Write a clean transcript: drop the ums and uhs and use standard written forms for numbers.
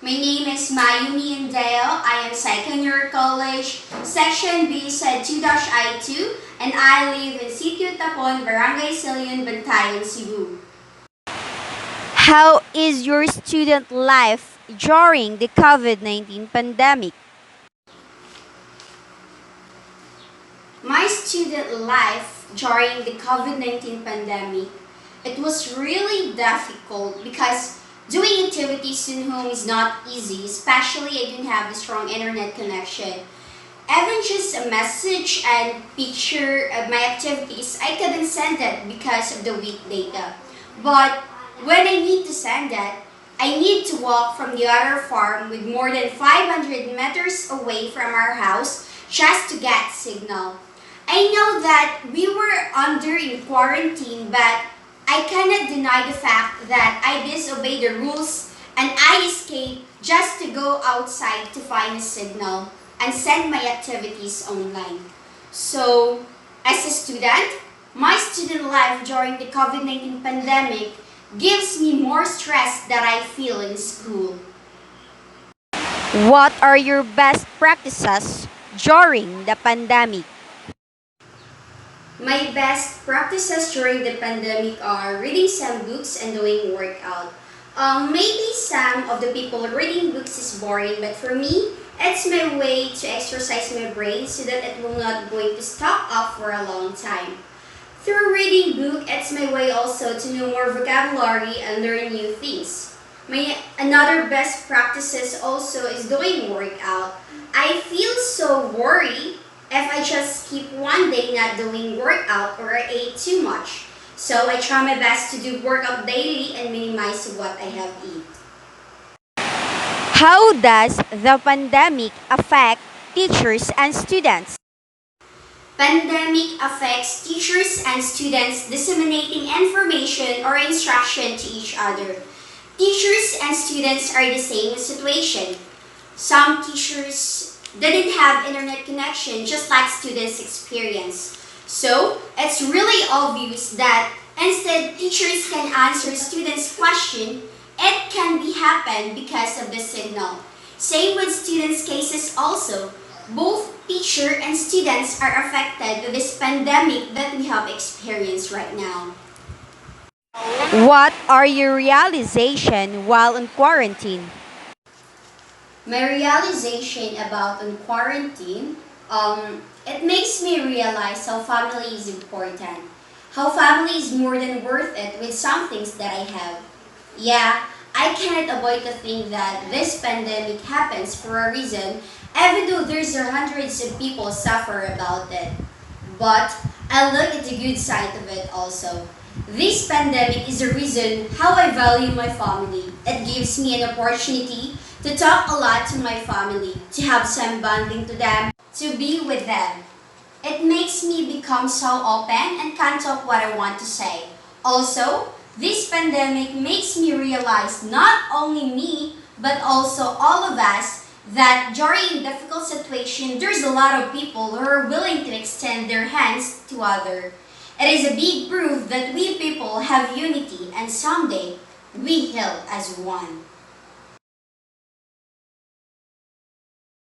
My name is Mayumi Indeo. I am second year college, section B, said 2-I2, and I live in Sitio Tapon, Barangay Silion, Bantayan, Cebu. How is your student life during the COVID-19 pandemic? My student life during the COVID-19 pandemic, it was really difficult because doing activities in home is not easy, especially I didn't have a strong internet connection. Even just a message and picture of my activities, I couldn't send it because of the weak data. But when I need to send it, I need to walk from the other farm with more than 500 meters away from our house just to get signal. I know that we were under in quarantine, but I cannot deny the fact that I disobeyed the rules and I escaped just to go outside to find a signal and send my activities online. So, as a student, my student life during the COVID-19 pandemic gives me more stress that I feel in school. What are your best practices during the pandemic? My best practices during the pandemic are reading some books and doing workout. Maybe some of the people reading books is boring, but for me, it's my way to exercise my brain so that it will not going to stop up for a long time. Through reading book, it's my way also to know more vocabulary and learn new things. My another best practices also is doing workout. I feel so worried if I just keep one day not doing workout or I ate too much. So I try my best to do workout daily and minimize what I have eat. How does the pandemic affect teachers and students? Pandemic affects teachers and students disseminating information or instruction to each other. Teachers and students are the same situation. Some teachers didn't have internet connection just like students experience. So, it's really obvious that instead teachers can answer students' question, it can be happen because of the signal. Same with students' cases also. Both teacher and students are affected with this pandemic that we have experienced right now. What are your realization while in quarantine? My realization about on quarantine, it makes me realize how family is important. How family is more than worth it with some things that I have. Yeah, I cannot avoid to think that this pandemic happens for a reason, even though there's hundreds of people suffer about it. But I look at the good side of it also. This pandemic is a reason how I value my family. It gives me an opportunity to talk a lot to my family, to have some bonding to them, to be with them. It makes me become so open and can talk what I want to say. Also, this pandemic makes me realize not only me, but also all of us that during difficult situation, there's a lot of people who are willing to extend their hands to other. It is a big proof that we people have unity and someday we heal as one.